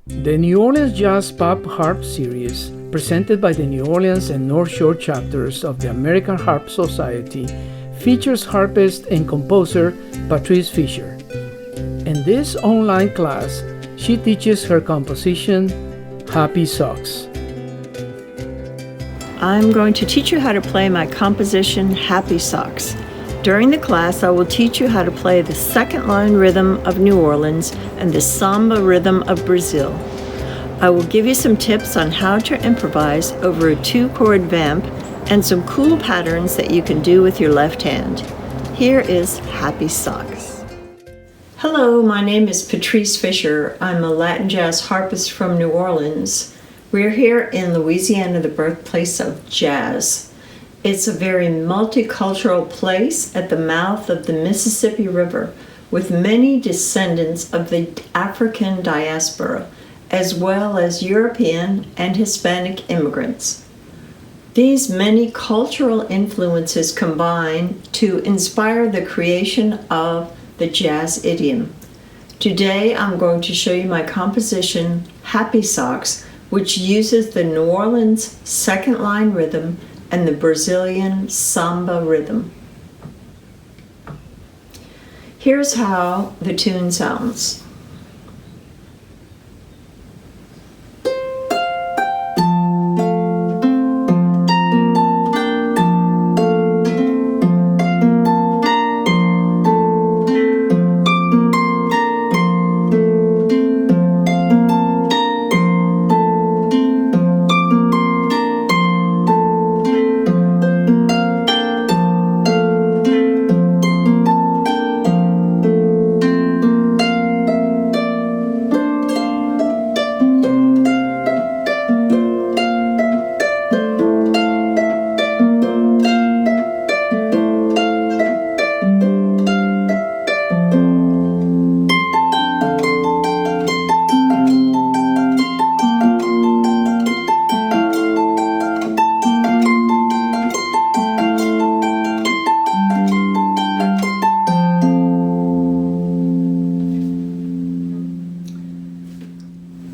The New Orleans Jazz Pop Harp Series, presented by the New Orleans and North Shore chapters of the American Harp Society, features harpist and composer Patrice Fisher. In this online class, she teaches her composition, Happy Socks. I'm going to teach you how to play my composition, Happy Socks. During the class, I will teach you how to play the second line rhythm of New Orleans and the Samba Rhythm of Brazil. I will give you some tips on how to improvise over a 2-chord vamp and some cool patterns that you can do with your left hand. Here is Happy Socks. Hello, my name is Patrice Fisher. I'm a Latin jazz harpist from New Orleans. We're here in Louisiana, the birthplace of jazz. It's a very multicultural place at the mouth of the Mississippi River, with many descendants of the African diaspora, as well as European and Hispanic immigrants. These many cultural influences combine to inspire the creation of the jazz idiom. Today I'm going to show you my composition, Happy Socks, which uses the New Orleans second line rhythm and the Brazilian samba rhythm. Here's how the tune sounds.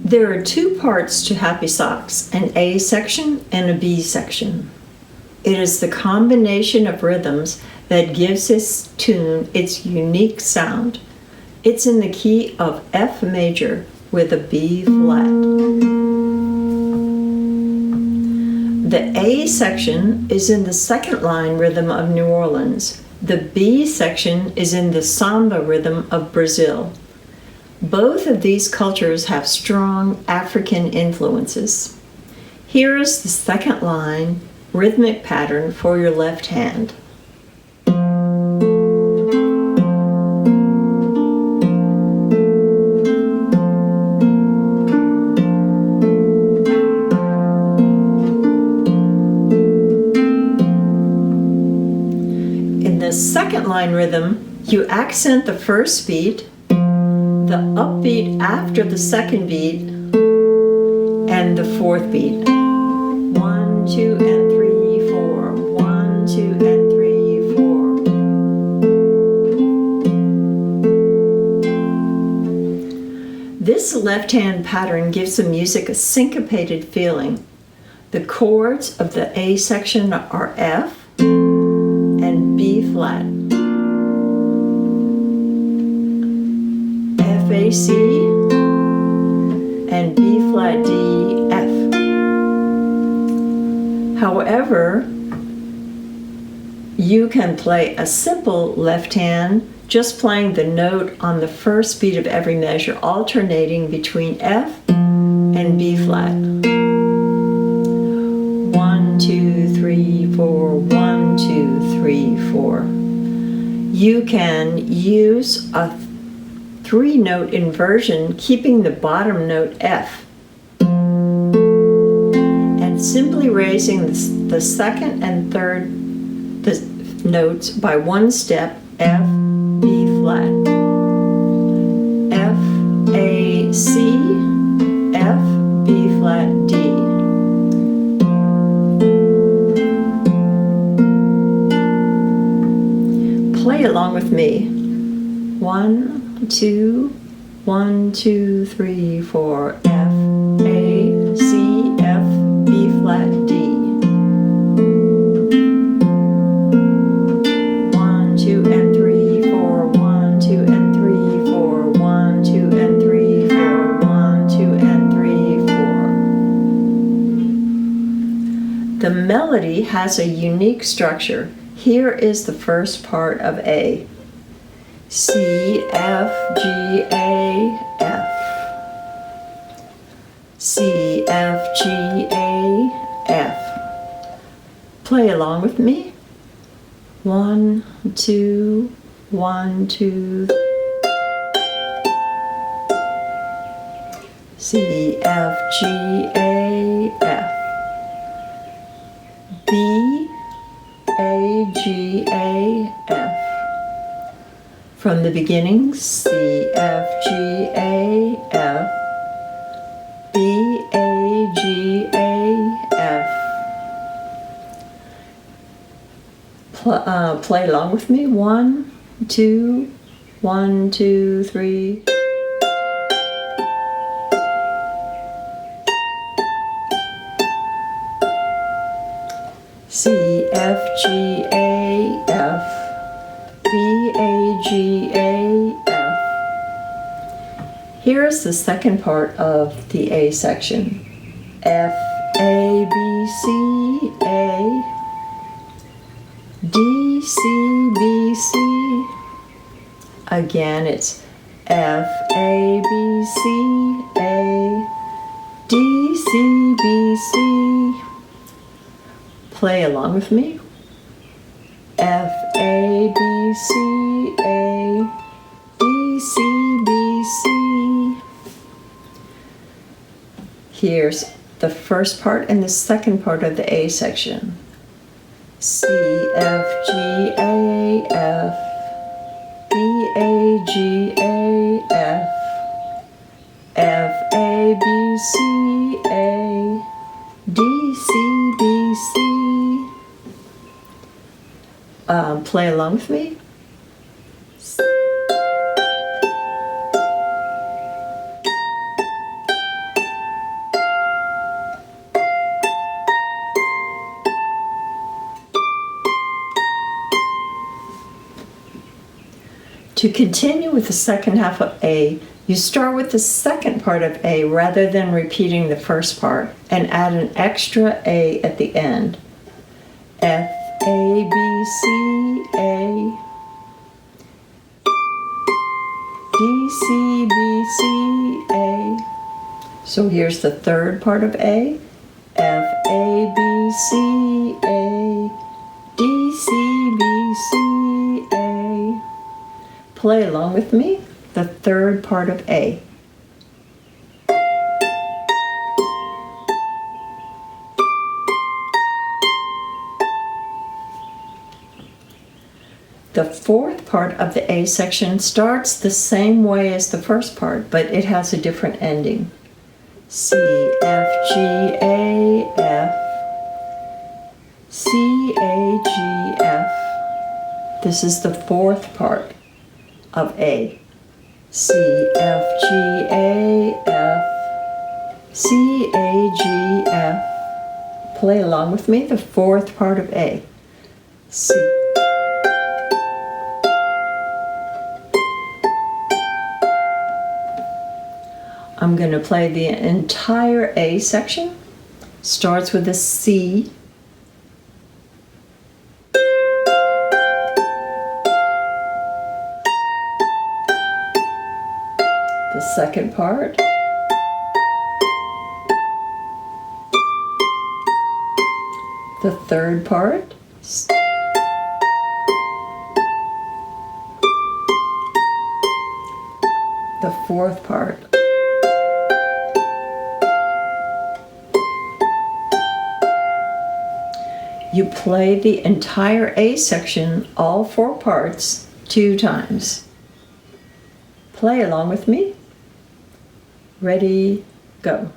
There are two parts to Happy Socks, an A section and a B section. It is the combination of rhythms that gives this tune its unique sound. It's in the key of F major with a B flat. The A section is in the second line rhythm of New Orleans. The B section is in the samba rhythm of Brazil. Both of these cultures have strong African influences. Here is the second line rhythmic pattern for your left hand. In the second line rhythm, you accent the first beat, the upbeat after the second beat, and the fourth beat. 1, 2, and 3, 4. 1, 2, and 3, 4. This left-hand pattern gives the music a syncopated feeling. The chords of the A section are F and B flat. A, C, and B flat, D, F. However, you can play a simple left hand, just playing the note on the first beat of every measure, alternating between F and B flat. 1, 2, 3, 4, 1, 2, 3, 4. You can use a 3-note inversion, keeping the bottom note F, and simply raising the second and third notes by one step, F, B flat, F, A, C, F, B flat, D. Play along with me. 1, 2, 1, 2, 3, 4, F. melody has a unique structure. Here is the first part of A. C, F, G, A, F. C, F, G, A, F. Play along with me. 1, 2, 1, 2. C, F, G, A, F. B, A, G, A, F. From the beginning, C, F, G, A, F. B, A, G, A, F. Play along with me. 1, 2, 1, 2, 3. C, F, G, A, F. B, A, G, A, F. Here is the second part of the A section. F, A, B, C, A. D, C, B, C. Again, it's F, A, B, C, A. D, C, B, C. Play along with me. F, A, B, C, A. D, C, B, C. Here's the first part and the second part of the A section. C, F, G, A, F. B, A, G, A, F. F, A, B, C, A. D, C, B, C. Play along with me. To continue with the second half of A, you start with the second part of A rather than repeating the first part and add an extra A at the end. F, A, B, C, A. D, C, B, C, A. So here's the third part of A. F, A, B, C, A. D, C, B, C, A. Play along with me, the third part of A. The fourth part of the A section starts the same way as the first part, but it has a different ending. C, F, G, A, F. C, A, G, F. This is the fourth part of A. C, F, G, A, F. C, A, G, F. Play along with me, the fourth part of A. C. I'm going to play the entire A section. Starts with a C. The second part. The third part. The fourth part. You play the entire A section, all four parts, 2 times. Play along with me. Ready, go.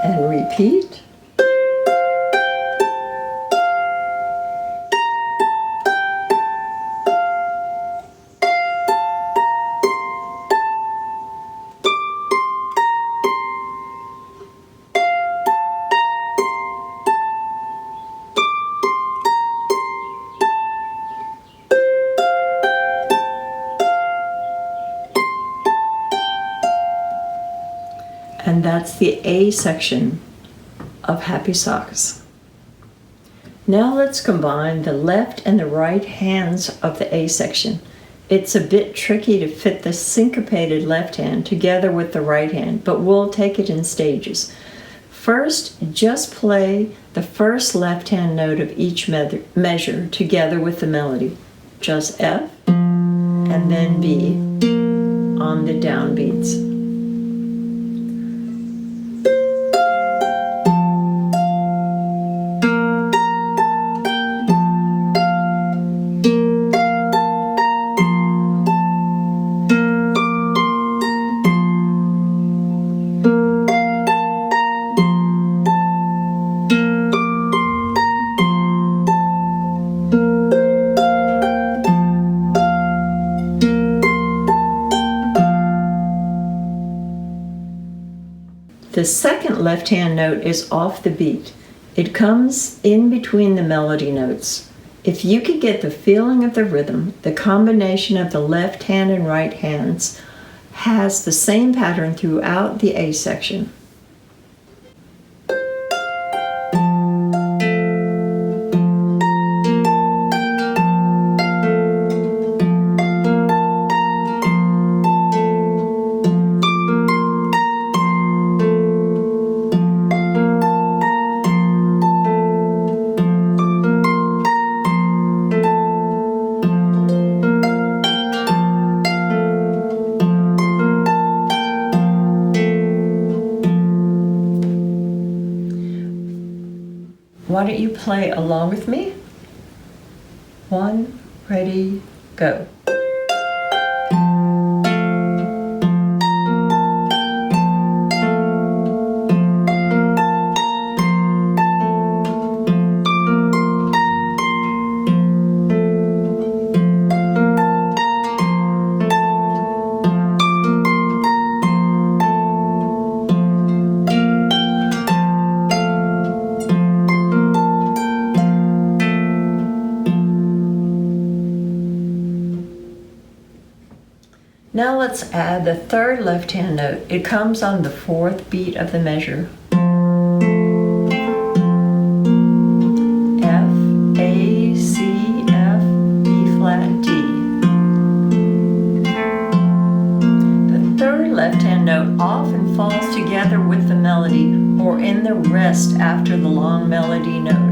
And repeat. and that's the A section of Happy Socks. Now let's combine the left and the right hands of the A section. It's a bit tricky to fit the syncopated left hand together with the right hand, but we'll take it in stages. First, just play the first left hand note of each measure together with the melody. Just F and then B on the downbeats. The second left-hand note is off the beat. It comes in between the melody notes. If you could get the feeling of the rhythm, the combination of the left hand and right hands has the same pattern throughout the A section. Why don't you play along with me? 1, ready, go. Now let's add the third left-hand note. It comes on the fourth beat of the measure. F, A, C, F, B flat, D. The third left-hand note often falls together with the melody or in the rest after the long melody note.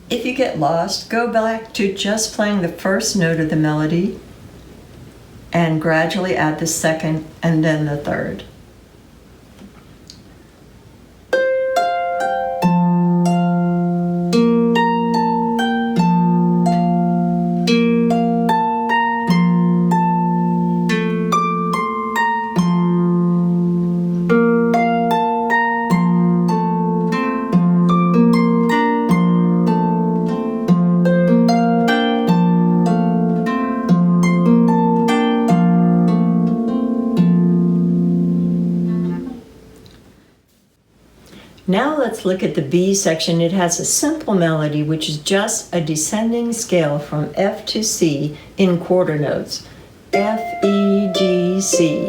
If you get lost, go back to just playing the first note of the melody and gradually add the second and then the third. Now let's look at the B section. It has a simple melody which is just a descending scale from F to C in quarter notes. F, E, G, C.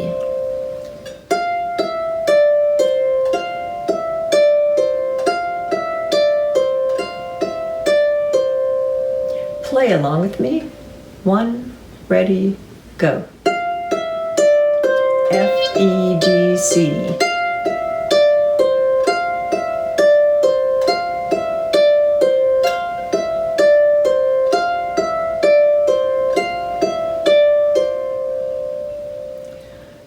Play along with me. 1, ready, go. F, E, G, C.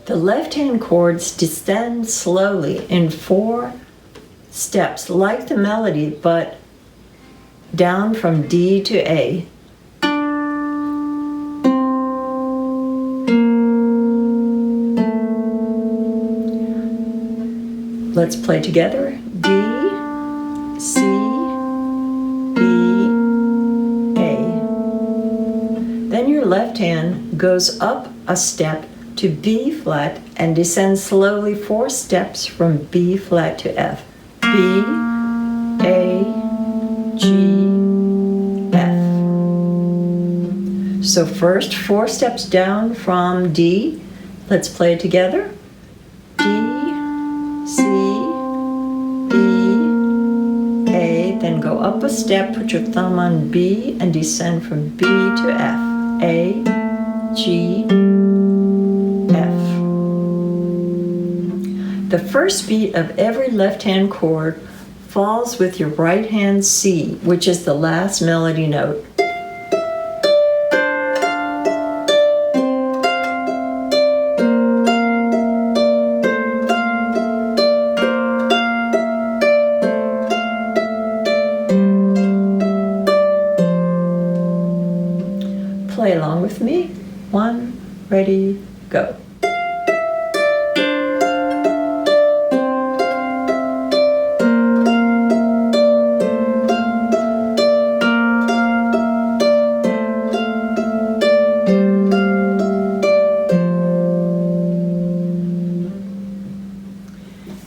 The left-hand chords descend slowly in 4 steps, like the melody, but down from D to A. Let's play together. D, C, B, A. Then your left hand goes up a step to B flat and descends slowly 4 steps from B flat to F. B, A, G, F. So first 4 steps down from D. Let's play it together. D, C, B, A. Then go up a step, put your thumb on B and descend from B to F. A, G, F. The first beat of every left-hand chord falls with your right hand C, which is the last melody note. Play along with me. 1, ready, go.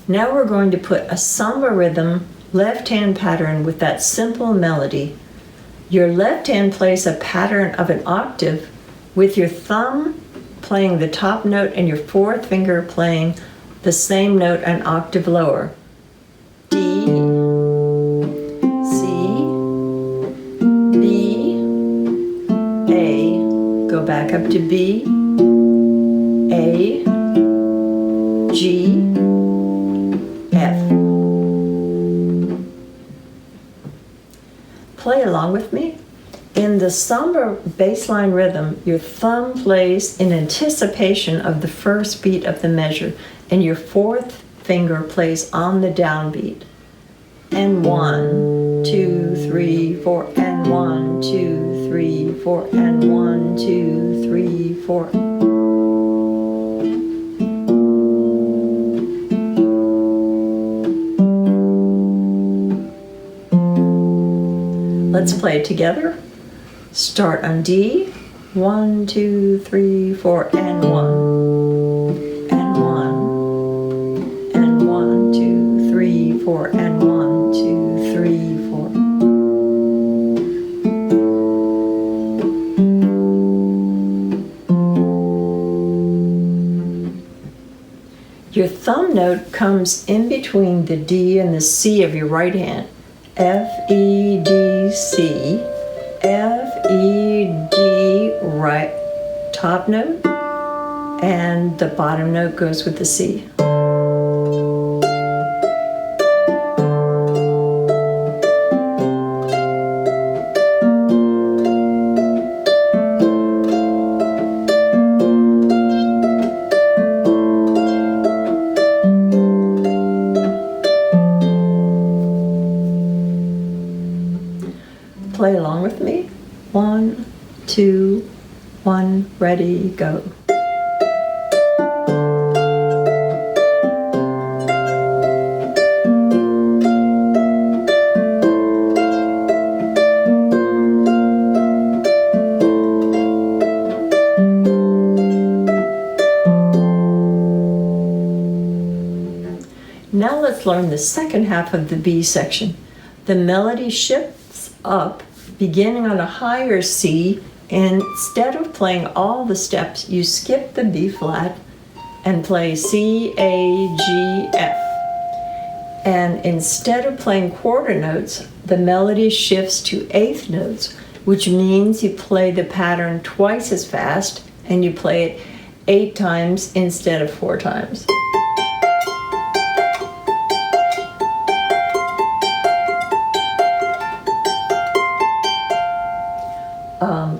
Now we're going to put a samba rhythm left-hand pattern with that simple melody. Your left hand plays a pattern of an octave with your thumb playing the top note and your 4th finger playing the same note an octave lower. D, C, B, A. Go back up to B, A, G, F. Play along with me. In the samba baseline rhythm, your thumb plays in anticipation of the first beat of the measure, and your 4th finger plays on the downbeat. And 1, 2, 3, 4, and 1, 2, 3, 4, and 1, 2, 3, 4. Let's play it together. Start on D. 1, 2, 3, 4, and 1. And 1. And 1, 2, 3, 4, and 1, 2, 3, 4. Your thumb note comes in between the D and the C of your right hand. F, E, D, C, F, E, D, right top note, and the bottom note goes with the C. Play along with me. 1, 2, 1, ready, go. Now let's learn the second half of the B section. The melody shifts up, beginning on a higher C, and instead of playing all the steps, you skip the B flat and play C, A, G, F. And instead of playing quarter notes, the melody shifts to 8th notes, which means you play the pattern twice as fast and you play it 8 times instead of 4 times.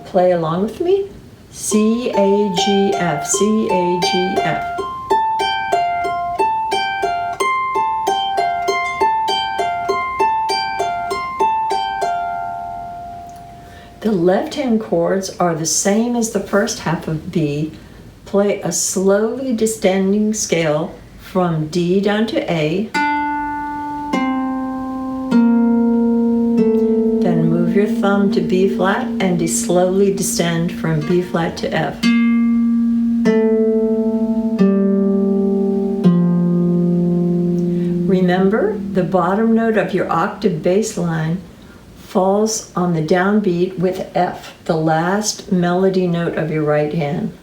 Play along with me. C, A, G, F, C, A, G, F. The left-hand chords are the same as the first half of B. Play a slowly descending scale from D down to A. your thumb to B flat and slowly descend from B flat to F. Remember, the bottom note of your octave bass line falls on the downbeat with F, the last melody note of your right hand.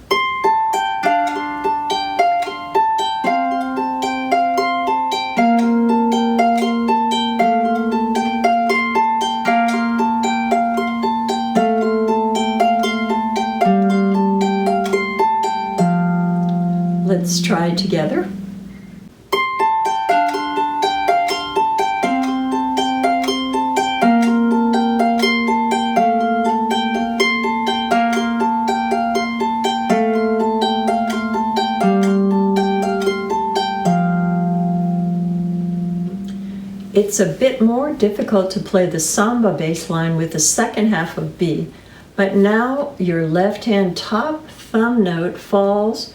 Let's try it together. It's a bit more difficult to play the samba bass line with the second half of B, but now your left hand top thumb note falls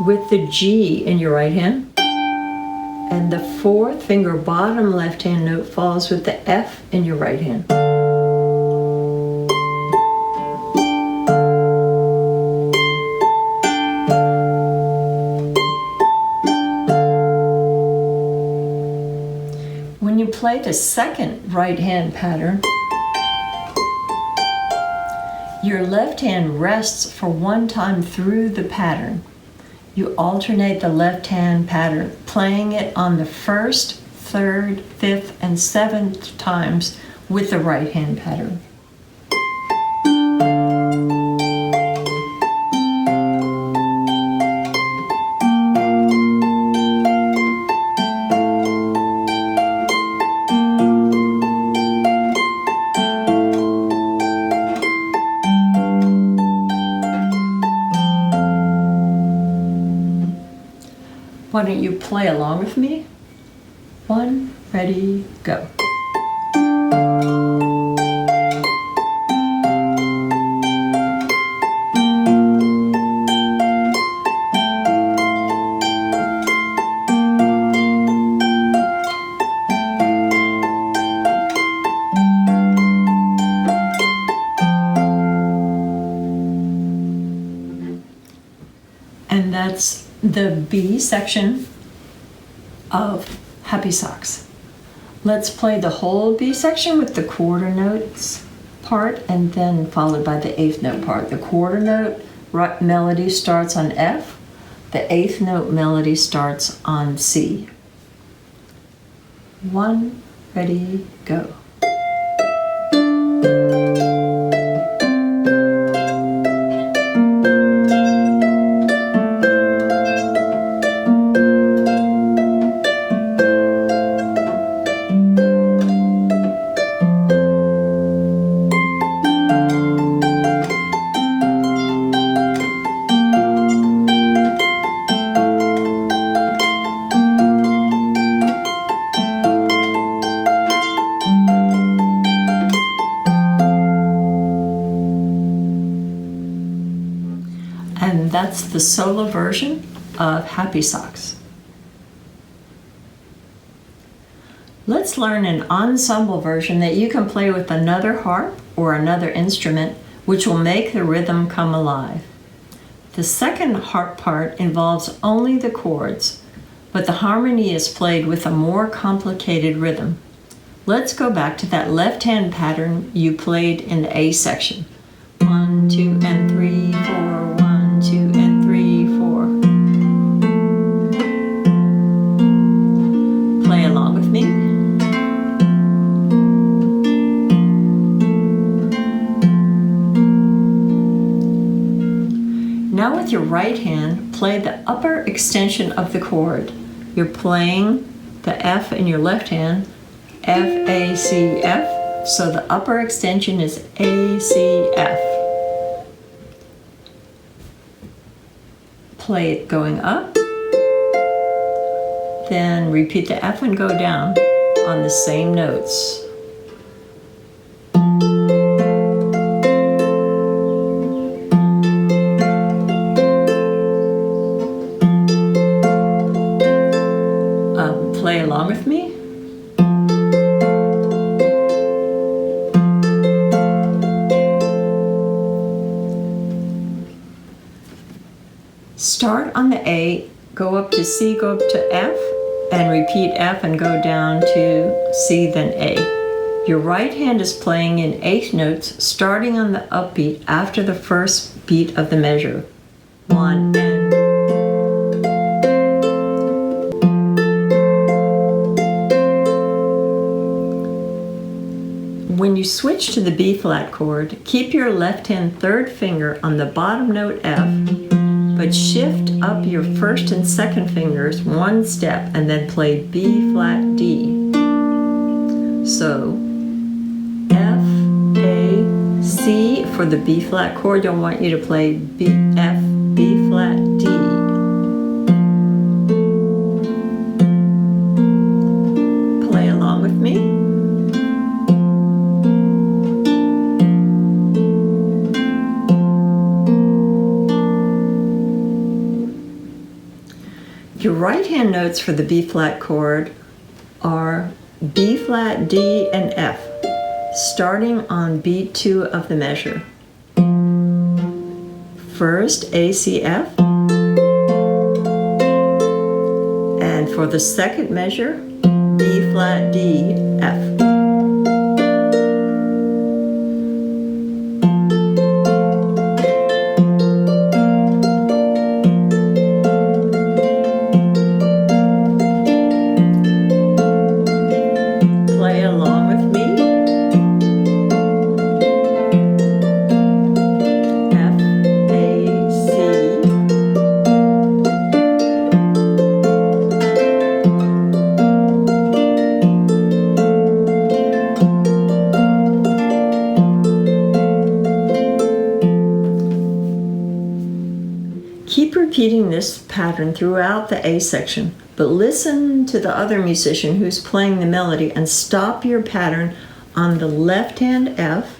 with the G in your right hand, and the fourth finger bottom left hand note falls with the F in your right hand. When you play the second right hand pattern, your left hand rests for one time through the pattern. You alternate the left hand pattern, playing it on the first, third, fifth, and seventh times with the right hand pattern. Why don't you play along with me? 1, ready, go. And that's the B section of Happy Socks. Let's play the whole B section with the quarter notes part and then followed by the eighth note part. The quarter note melody starts on F. The eighth note melody starts on C. 1, ready, go. And that's the solo version of Happy Socks. Let's learn an ensemble version that you can play with another harp or another instrument, which will make the rhythm come alive. The second harp part involves only the chords, but the harmony is played with a more complicated rhythm. Let's go back to that left-hand pattern you played in the A section. 1, 2, and 3, 4, 1, 2, and 3, 4. Play along with me. Now with your right hand, play the upper extension of the chord. You're playing the F in your left hand, F, A, C, F. So the upper extension is A, C, F. Play it going up, then repeat the F and go down on the same notes. Play along with me. start on the A, go up to C, go up to F, and repeat F and go down to C, then A. Your right hand is playing in 8 notes, starting on the upbeat after the first beat of the measure. 1 and. When you switch to the B flat chord, keep your left hand third finger on the bottom note F, but shift up your first and second fingers one step and then play B flat D. So F, A, C for the B flat chord. I want you to play B, F, B flat, D. Play along with me. Your right hand notes for the B flat chord are B flat, D, and F, starting on beat 2 of the measure. First, A, C, F, and for the second measure, B flat, D, F. Keep repeating this pattern throughout the A section, but listen to the other musician who's playing the melody and stop your pattern on the left hand F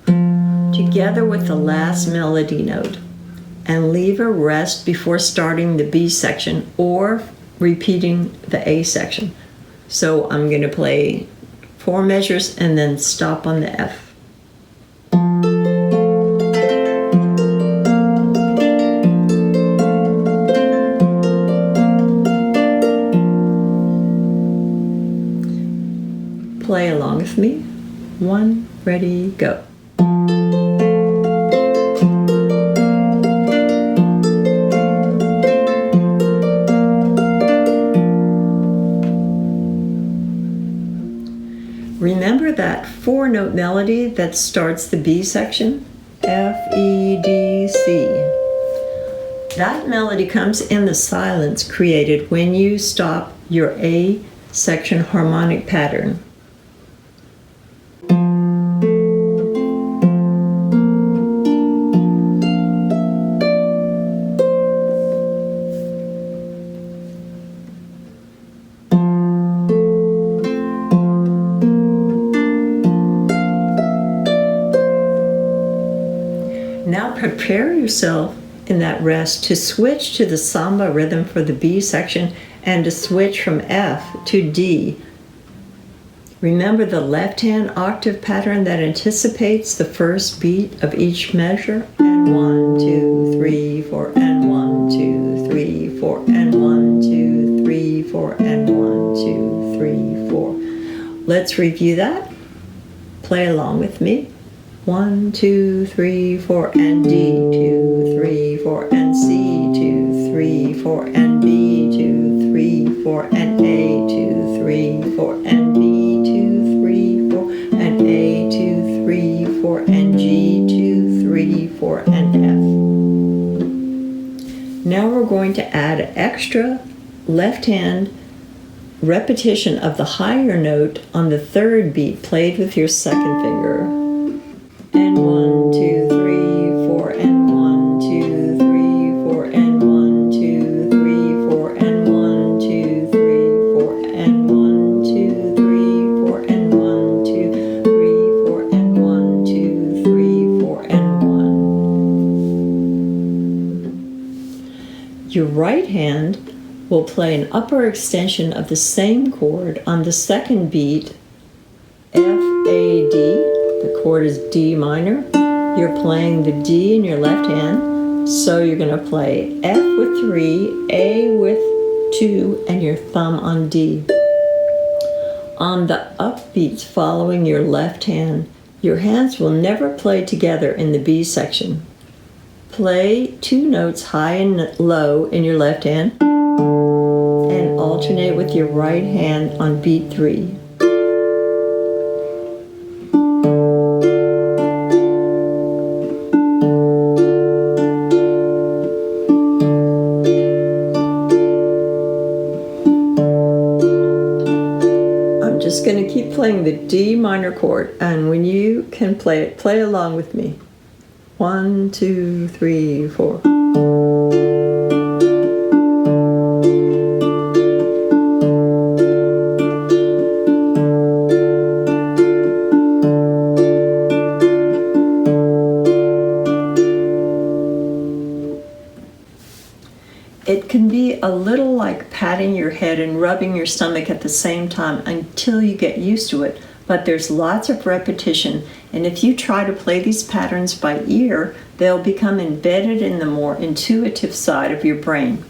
together with the last melody note, and leave a rest before starting the B section or repeating the A section. So I'm going to play 4 measures and then stop on the F. Play along with me. 1, ready, go. Remember that 4-note melody that starts the B section? F, E, D, C. That melody comes in the silence created when you stop your A section harmonic pattern. Now prepare yourself in that rest to switch to the samba rhythm for the B section and to switch from F to D. Remember the left hand octave pattern that anticipates the first beat of each measure? And 1, 2, 3, 4, and 1, 2, 3, 4, and 1, 2, 3, 4, and 1, 2, 3, 4. Let's review that. Play along with me. 1, 2, 3, 4, and D, 2, 3, 4, and C, 2, 3, 4, and B, 2, 3, 4, and A, 2, 3, 4, and B, 2, 3, 4, and A, 2, 3, 4, and G, 2, 3, 4, and F. Now we're going to add an extra left hand repetition of the higher note on the third beat played with your second finger. And 1, 2, 3, 4, and 1, 2, 3, 4, and 1, 2, 3, 4, and 1, 2, 3, 4, and 1, 2, 3, 4, and 1, 2, 3, 4, and 1, 2, 3, 4, and 1. Your right hand will play an upper extension of the same chord on the second beat, F, A, D. The chord is D minor. You're playing the D in your left hand, So you're going to play F with 3, A with 2, and your thumb on D. On the upbeats following your left hand, your hands will never play together in the B section. Play 2 notes high and low in your left hand and alternate with your right hand on beat 3. Just going to keep playing the D minor chord, and when you can play it, play along with me. 1, 2, 3, 4. It can be a little like patting your head and rubbing your stomach at the same time until you get used to it, but there's lots of repetition, and if you try to play these patterns by ear, they'll become embedded in the more intuitive side of your brain.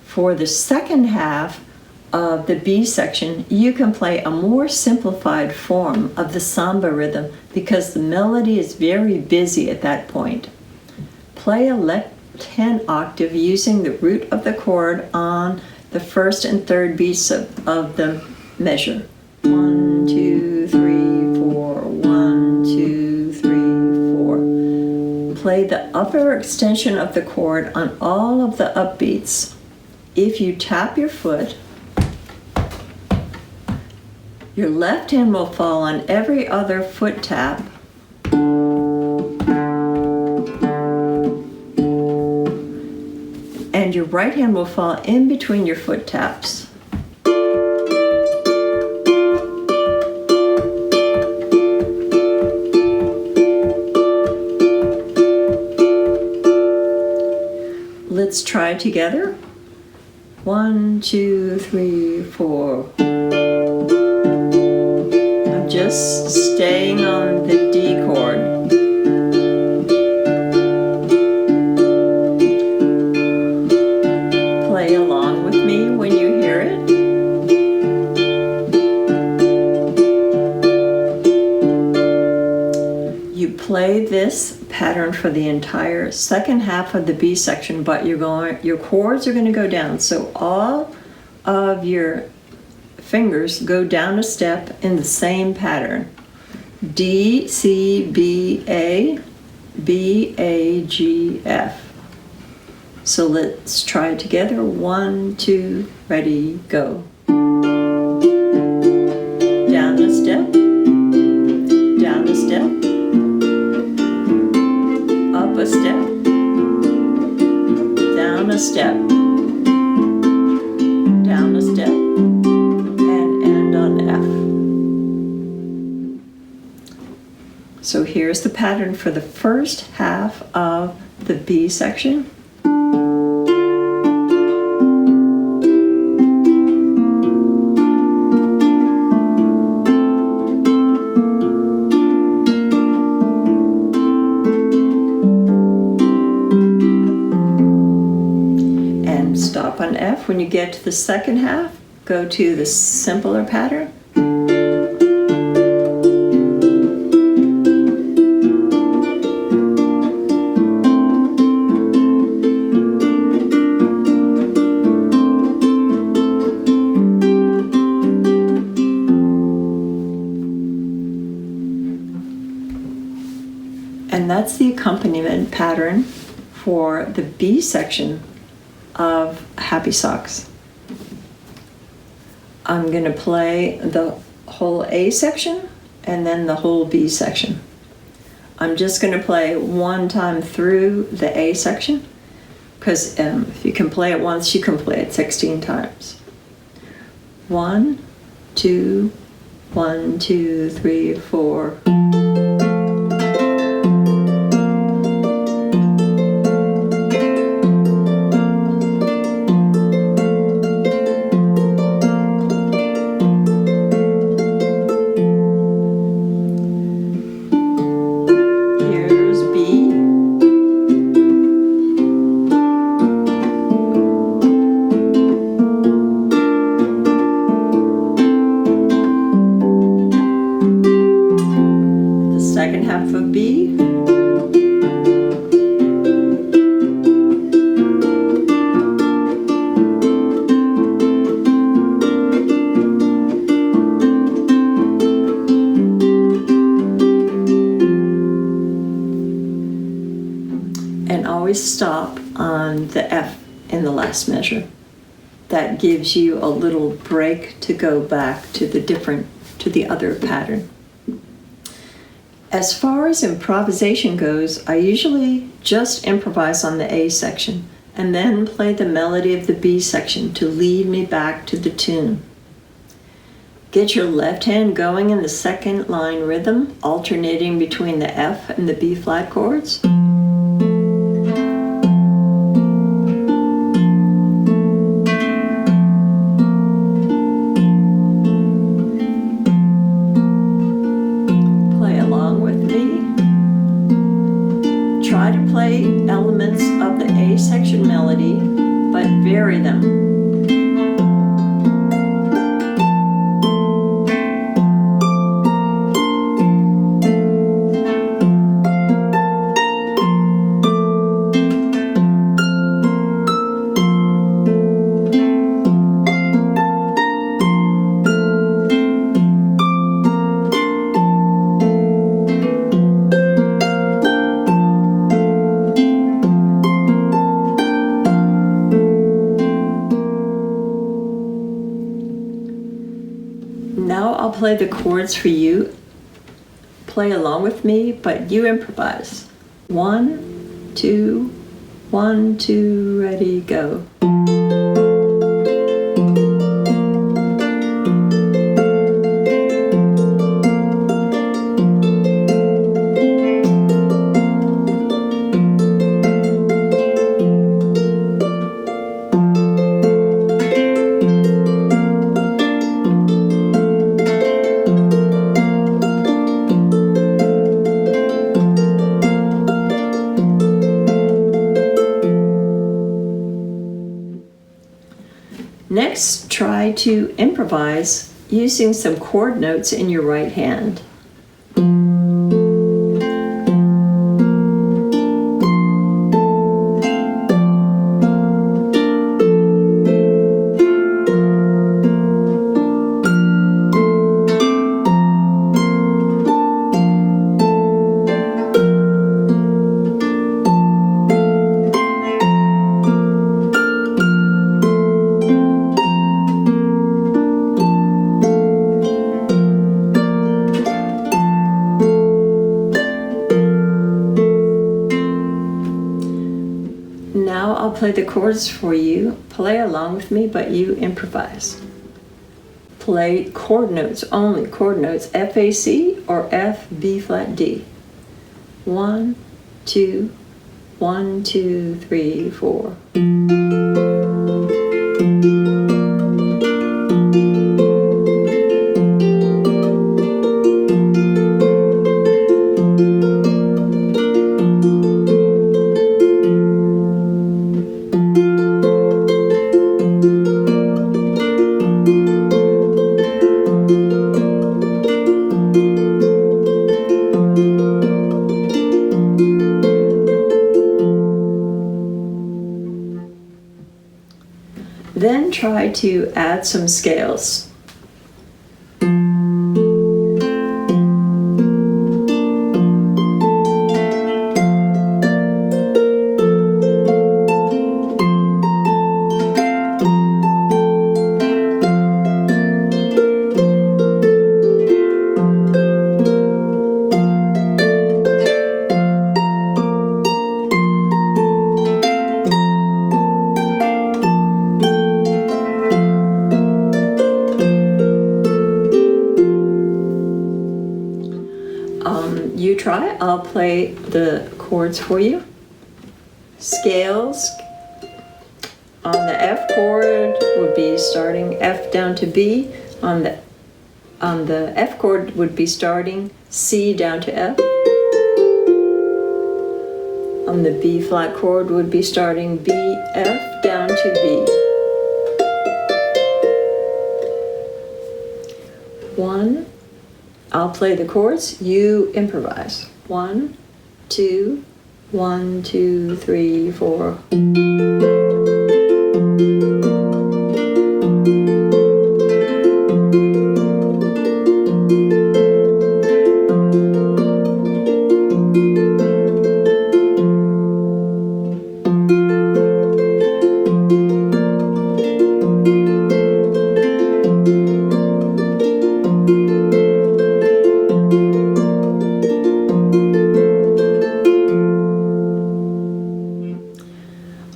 For the second half of the B section, you can play a more simplified form of the samba rhythm because the melody is very busy at that point. Play a left hand octave using the root of the chord on the first and third beats of the measure. 1, 2, 3, 4, 1, 2, 3, 4. Play the upper extension of the chord on all of the upbeats. If you tap your foot, your left hand will fall on every other foot tap, and your right hand will fall in between your foot taps. Let's try together. 1, 2, 3, 4. I'm just staying on the D chord. Play along with me when you hear it. You play this pattern for the entire second half of the B section, but your chords are going to go down. So all of your fingers go down a step in the same pattern. D, C, B, A, G, F. So let's try it together. 1, 2, ready, go. Down a step, down a step, up a step, down a step, down a step, and end on F. So here's the pattern for the first half of the B section. Stop on F. When you get to the second half, go to the simpler pattern. And that's the accompaniment pattern for the B section of Happy Socks. I'm going to play the whole A section and then the whole B section. I'm just going to play one time through the A section because if you can play it once, you can play it 16 times. 1, 2, 1, 2, 3, 4. half of B. And always stop on the F in the last measure. That gives you a little break to go back to the other pattern. As far as improvisation goes, I usually just improvise on the A section and then play the melody of the B section to lead me back to the tune. Get your left hand going in the second line rhythm, alternating between the F and the B flat chords. Try to play elements of the A section melody, but vary them. Now I'll play the chords for you. Play along with me, but you improvise. 1, 2, 1, 2, ready, go. Next, try to improvise using some chord notes in your right hand. Now I'll play the chords for you. Play along with me, but you improvise. Play chord notes, only chord notes, F, A, C, or F, B, flat, D. 1, 2, 1, 2, 3, 4. Then try to add some scales. You try, I'll play the chords for you. Scales on the F chord would be starting F down to B. On the F chord would be starting C down to F. On the B flat chord would be starting B, F down to B. 1. I'll play the chords, you improvise. 1, 2, 1, 2, 3, 4.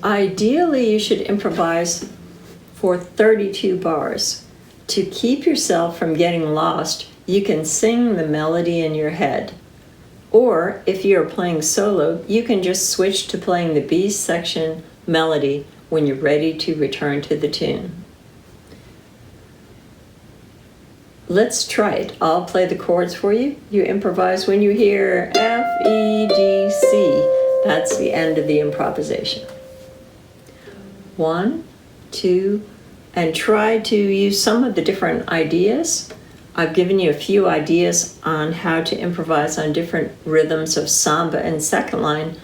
Ideally, you should improvise for 32 bars. To keep yourself from getting lost, you can sing the melody in your head. Or, if you're playing solo, you can just switch to playing the B section melody when you're ready to return to the tune. Let's try it. I'll play the chords for you. You improvise when you hear F, E, D, C. That's the end of the improvisation. 1, 2, and try to use some of the different ideas. I've given you a few ideas on how to improvise on different rhythms of samba and second line,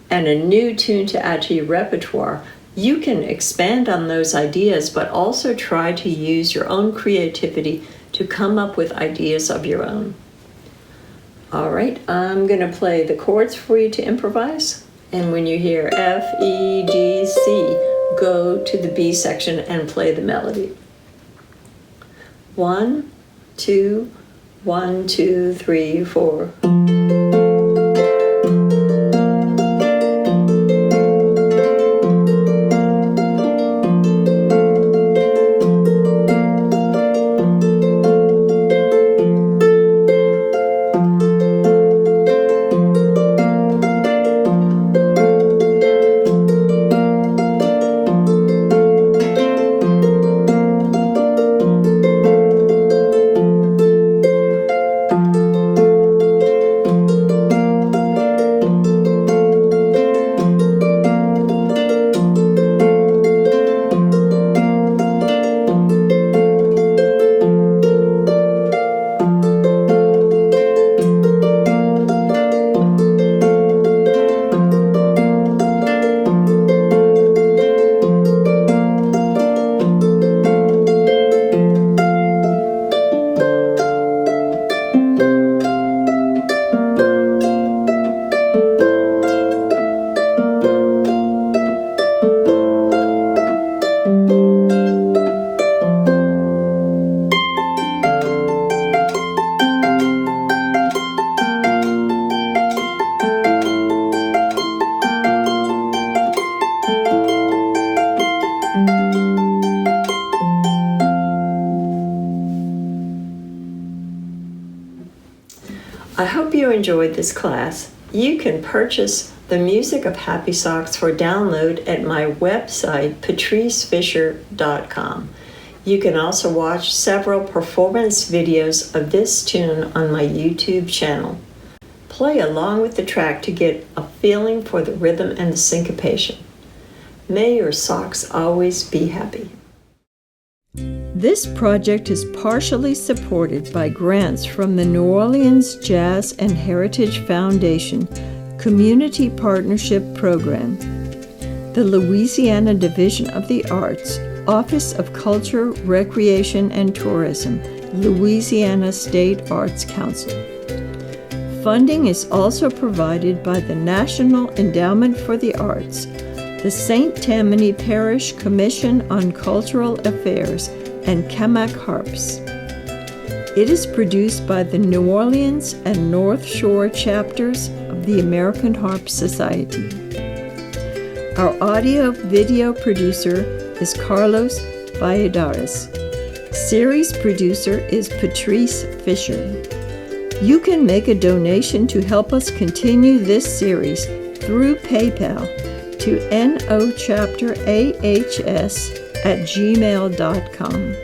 and a new tune to add to your repertoire. You can expand on those ideas, but also try to use your own creativity to come up with ideas of your own. All right, I'm going to play the chords for you to improvise, and when you hear F, E, D, C, go to the B section and play the melody. 1, 2, 1, 2, 3, 4. I hope you enjoyed this class. You can purchase the music of Happy Socks for download at my website, patricefisher.com. You can also watch several performance videos of this tune on my YouTube channel. Play along with the track to get a feeling for the rhythm and the syncopation. May your socks always be happy. This project is partially supported by grants from the New Orleans Jazz and Heritage Foundation Community Partnership Program, the Louisiana Division of the Arts, Office of Culture, Recreation, and Tourism, Louisiana State Arts Council. Funding is also provided by the National Endowment for the Arts, the St. Tammany Parish Commission on Cultural Affairs, and Kamak Harps. It is produced by the New Orleans and North Shore chapters of the American Harp Society. Our audio-video producer is Carlos Valladares. Series producer is Patrice Fisher. You can make a donation to help us continue this series through PayPal to nochapterahs@gmail.com.